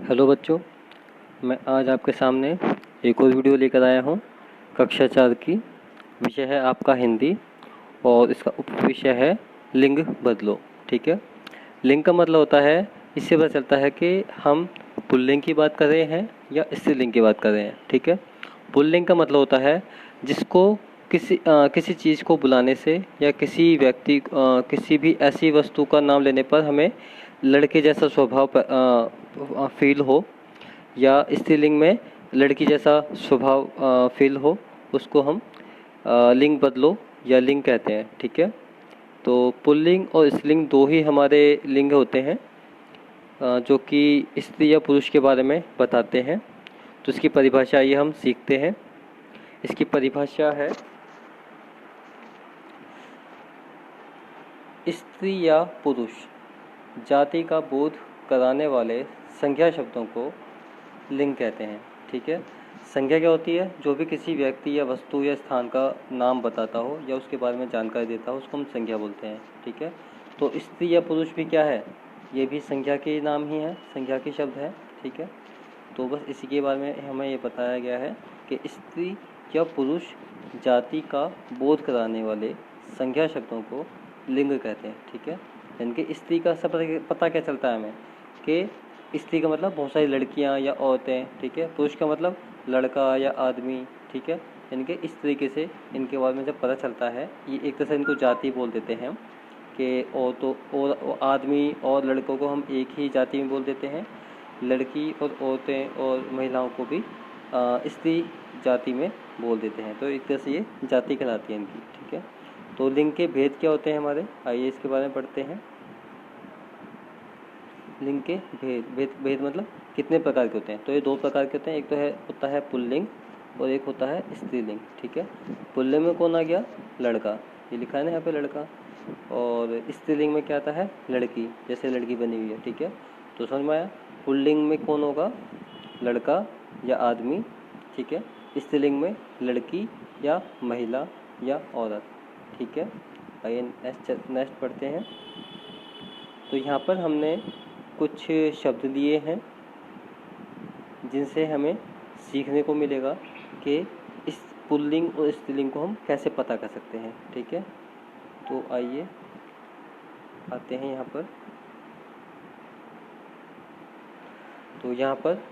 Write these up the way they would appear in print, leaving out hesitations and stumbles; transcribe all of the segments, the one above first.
Hello बच्चों, मैं आज आपके सामने एक और वीडियो लेकर आया हूँ। कक्षा 4 की विषय है आपका हिंदी और इसका उप विषय है लिंग बदलो। ठीक है, लिंग का मतलब होता है, इससे पता चलता है कि हम पुल्लिंग की बात कर रहे हैं या स्त्रीलिंग की बात कर रहे हैं। ठीक है, पुल्लिंग का मतलब होता है जिसको किसी चीज़ को बुलाने से या किसी व्यक्ति किसी भी ऐसी वस्तु का नाम लेने पर हमें लड़के जैसा स्वभाव फील हो, या स्त्रीलिंग में लड़की जैसा स्वभाव फील हो, उसको हम लिंग बदलो या लिंग कहते हैं। ठीक है, तो पुल्लिंग और स्त्रीलिंग दो ही हमारे लिंग होते हैं जो कि स्त्री या पुरुष के बारे में बताते हैं। तो इसकी परिभाषा ये हम सीखते हैं। इसकी परिभाषा है, स्त्री या पुरुष जाति का बोध कराने वाले संज्ञा शब्दों को लिंग कहते हैं। ठीक है, संज्ञा क्या होती है? जो भी किसी व्यक्ति या वस्तु या स्थान का नाम बताता हो या उसके बारे में जानकारी देता हो, उसको हम संज्ञा बोलते हैं। ठीक है, तो स्त्री या पुरुष भी क्या है? ये भी संज्ञा के नाम ही है, संज्ञा के शब्द है। ठीक है, तो बस इसी के बारे में हमें ये बताया गया है कि स्त्री या पुरुष जाति का बोध कराने वाले संज्ञा शब्दों को लिंग कहते हैं। ठीक है, यानी कि स्त्री का सब पता क्या चलता है हमें कि स्त्री का मतलब बहुत सारी लड़कियां या औरतें। ठीक है, पुरुष का मतलब लड़का या आदमी। ठीक है, यानी कि इस तरीके से इनके बारे में जब पता चलता है, ये एक तरह से इनको जाति बोल देते हैं कि औरतों और आदमी और लड़कों को हम एक ही जाति में बोल देते हैं, लड़की और औरतें और महिलाओं को भी स्त्री जाति में बोल देते हैं। तो एक तरह से ये जाति कहलाती है इनकी। ठीक है, तो लिंग के भेद क्या होते हैं हमारे, आइए इसके बारे में पढ़ते हैं। लिंग के भेद मतलब कितने प्रकार के होते हैं? तो ये दो प्रकार के होते हैं। एक तो होता है पुल्लिंग और एक होता है स्त्रीलिंग। ठीक है, पुल्लिंग में कौन आ गया? लड़का, ये लिखा है ना यहाँ पे लड़का। और स्त्रीलिंग में क्या आता है? लड़की, जैसे लड़की बनी हुई है। ठीक है, तो समझ में आया? पुल्लिंग में कौन होगा? लड़का या आदमी। ठीक है, स्त्रीलिंग में लड़की या महिला या औरत। ठीक है, आइए नेक्स्ट पढ़ते हैं। तो यहाँ पर हमने कुछ शब्द लिए हैं जिनसे हमें सीखने को मिलेगा कि इस पुल्लिंग और स्त्रीलिंग को हम कैसे पता कर सकते हैं। ठीक है, तो आइए आते हैं यहाँ पर। तो यहाँ पर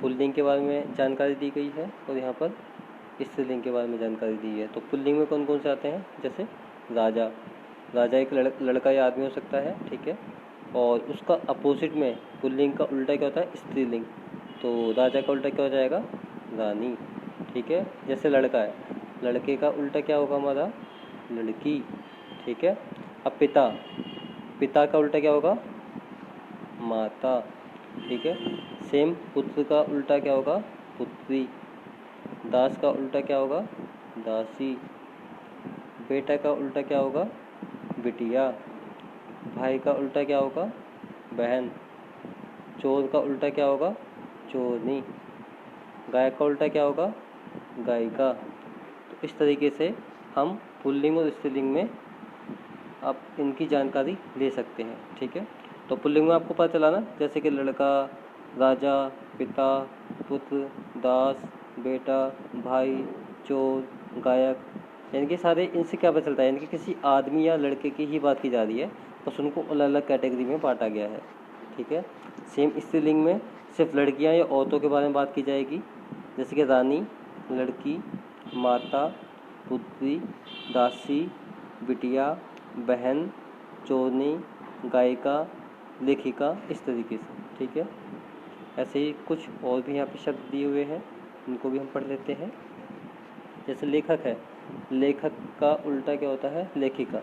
पुल्लिंग के बारे में जानकारी दी गई है और यहाँ पर स्त्रीलिंग के बारे में जानकारी दी है। तो पुल्लिंग में कौन कौन से आते हैं? जैसे राजा, राजा एक लड़का या आदमी हो सकता है। ठीक है, और उसका अपोजिट में पुल्लिंग का उल्टा क्या होता है? स्त्रीलिंग। तो राजा का उल्टा क्या हो जाएगा? रानी। ठीक है, जैसे लड़का है, लड़के का उल्टा क्या होगा हमारा? लड़की। ठीक है, अब पिता, पिता का उल्टा क्या होगा? माता। ठीक है, सेम पुत्र का उल्टा क्या होगा? पुत्री। दास का उल्टा क्या होगा? दासी। बेटा का उल्टा क्या होगा? बिटिया। भाई का उल्टा क्या होगा? बहन। चोर का उल्टा क्या होगा? चोरनी। गाय का उल्टा क्या होगा? गायिका। तो इस तरीके से हम पुल्लिंग और स्त्रीलिंग में आप इनकी जानकारी ले सकते हैं। ठीक है, तो पुल्लिंग में आपको पता चला ना, जैसे कि लड़का, राजा, पिता, पुत्र, दास, बेटा, भाई, चोर, गायक, यानी कि सारे इनसे क्या पता चलता है? यानी कि किसी आदमी या लड़के की ही बात की जा रही है, बस उनको अलग अलग कैटेगरी में बांटा गया है। ठीक है, सेम स्त्रीलिंग में सिर्फ लड़कियां या औरतों के बारे में बात की जाएगी, जैसे कि रानी, लड़की, माता, पुत्री, दासी, बिटिया, बहन, चोरनी, गायिका, लेखिका, इस तरीके से। ठीक है, ऐसे ही कुछ और भी यहाँ पे शब्द दिए हुए हैं, इनको भी हम पढ़ लेते हैं। जैसे लेखक है, लेखक का उल्टा क्या होता है? लेखिका,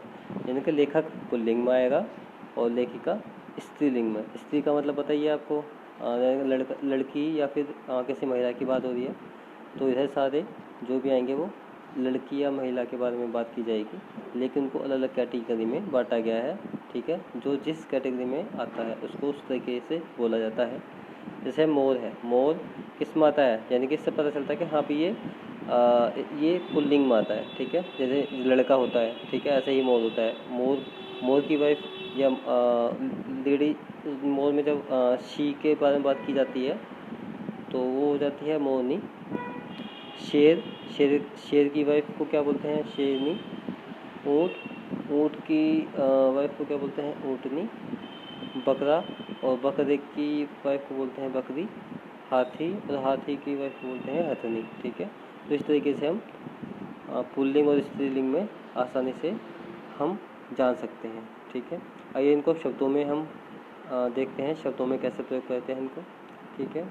यानी कि लेखक पुल्लिंग में आएगा और लेखिका स्त्रीलिंग में। स्त्री का मतलब बताइए आपको, लड़की या फिर किसी महिला की बात हो रही है, तो इधर सारे जो भी आएंगे वो लड़की या महिला के बारे में बात की जाएगी, लेकिन उनको अलग अलग कैटेगरी में बांटा गया है। ठीक है, जो जिस कैटेगरी में आता है उसको उस तरीके से बोला जाता है। जैसे मोर है, मोर किस में आता है? यानी कि इससे पता चलता है कि हाँ भी ये पुल्लिंग में आता है। ठीक है, जैसे लड़का होता है, ठीक है, ऐसे ही मोर होता है। मोर की वाइफ या लेडी मोर में जब शी के बारे में बात की जाती है तो वो हो जाती है मोरनी। शेर शेर शेर की वाइफ को क्या बोलते हैं? शेरनी। ऊँट ऊँट की वाइफ को क्या बोलते हैं? ऊँटनी। बकरा और बकरे की वाइफ को बोलते हैं बकरी। हाथी और हाथी की वाइफ को बोलते हैं हथनी। ठीक है, तो इस तरीके से हम पुल्लिंग और स्त्रीलिंग में आसानी से हम जान सकते हैं। ठीक है, आइए इनको शब्दों में हम देखते हैं, शब्दों में कैसे प्रयोग करते हैं इनको। ठीक है,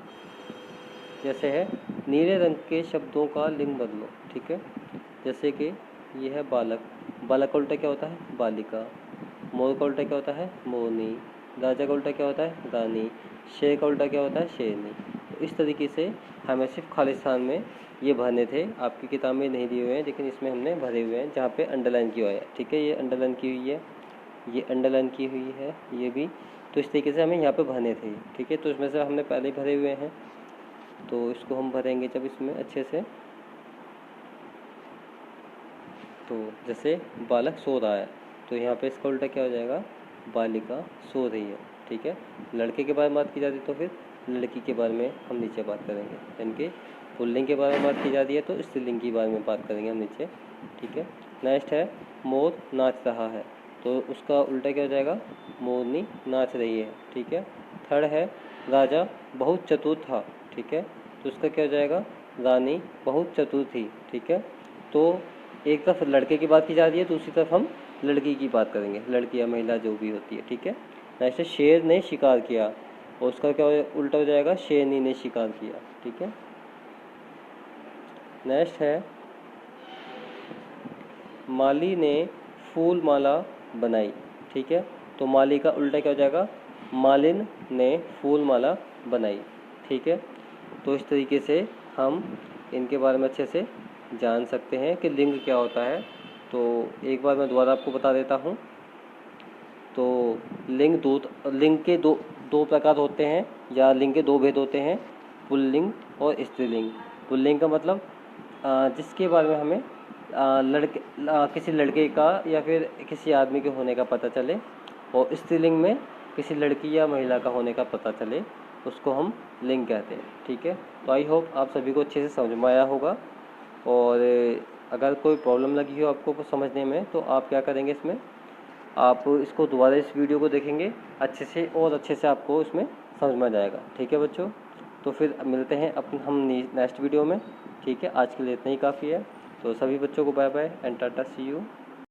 जैसे है नीले रंग के शब्दों का लिंग बदलो। ठीक है, जैसे कि ये है बालक। बालक का उल्टा क्या होता है? बालिका। मोर का उल्टा क्या होता है? मोरनी। राजा का उल्टा क्या होता है? रानी। शेर का उल्टा क्या होता है? शेरनी। तो इस तरीके से हमें सिर्फ खालिस्तान में ये भरने थे, आपकी किताब में नहीं दिए हुए हैं, लेकिन इसमें हमने भरे हुए हैं जहाँ पे अंडरलाइन किया हुआ है। ठीक है, ये अंडरलाइन की हुई है, ये अंडरलाइन की हुई है, ये भी। तो इस तरीके से हमें यहाँ पे भरने थे। ठीक है, तो इसमें से हमने पहले ही भरे हुए हैं, तो इसको हम भरेंगे जब इसमें अच्छे से। तो जैसे बालक सो रहा है, तो यहाँ पे इसका उल्टा क्या हो जाएगा? बालिका सो रही है। ठीक है, लड़के के बारे में बात की जाती है तो फिर लड़की के बारे में हम नीचे बात करेंगे, यानी कि पुल्लिंग के बारे में बात की जाती है तो स्त्रीलिंग के बारे में बात करेंगे हम नीचे। ठीक है, नेक्स्ट है मोर नाच रहा है, तो उसका उल्टा क्या हो जाएगा? मोरनी नाच रही है। ठीक है, थर्ड है राजा बहुत चतुर था। ठीक है, तो उसका क्या हो जाएगा? रानी बहुत चतुर थी। ठीक है, तो एक तरफ लड़के की बात की जा रही है, दूसरी तरफ हम लड़की की बात करेंगे, लड़की या महिला जो भी होती है। ठीक है, नेक्स्ट शेर ने शिकार किया, और उसका क्या उल्टा हो जाएगा? शेरनी ने शिकार किया। ठीक है, नेक्स्ट है माली ने फूल माला बनाई। ठीक है, तो माली का उल्टा क्या हो जाएगा? मालिन ने फूल माला बनाई। ठीक है, तो इस तरीके से हम इनके बारे में अच्छे से जान सकते हैं कि लिंग क्या होता है। तो एक बार मैं दोबारा आपको बता देता हूँ। तो लिंग के दो प्रकार होते हैं, या लिंग के दो भेद होते हैं, पुल्लिंग और स्त्रीलिंग। पुल्लिंग का मतलब जिसके बारे में हमें किसी लड़के का या फिर किसी आदमी के होने का पता चले, और स्त्रीलिंग में किसी लड़की या महिला का होने का पता चले, उसको हम लिंग कहते हैं। ठीक है, तो आई होप आप सभी को अच्छे से समझ में आया होगा, और अगर कोई प्रॉब्लम लगी हो आपको समझने में, तो आप क्या करेंगे, इसमें आप इसको दोबारा इस वीडियो को देखेंगे अच्छे से, और अच्छे से आपको इसमें समझ में आ जाएगा। ठीक है बच्चों, तो फिर मिलते हैं हम नेक्स्ट वीडियो में। ठीक है, आज के लिए इतना ही काफ़ी है। तो सभी बच्चों को bye bye and tata, see you.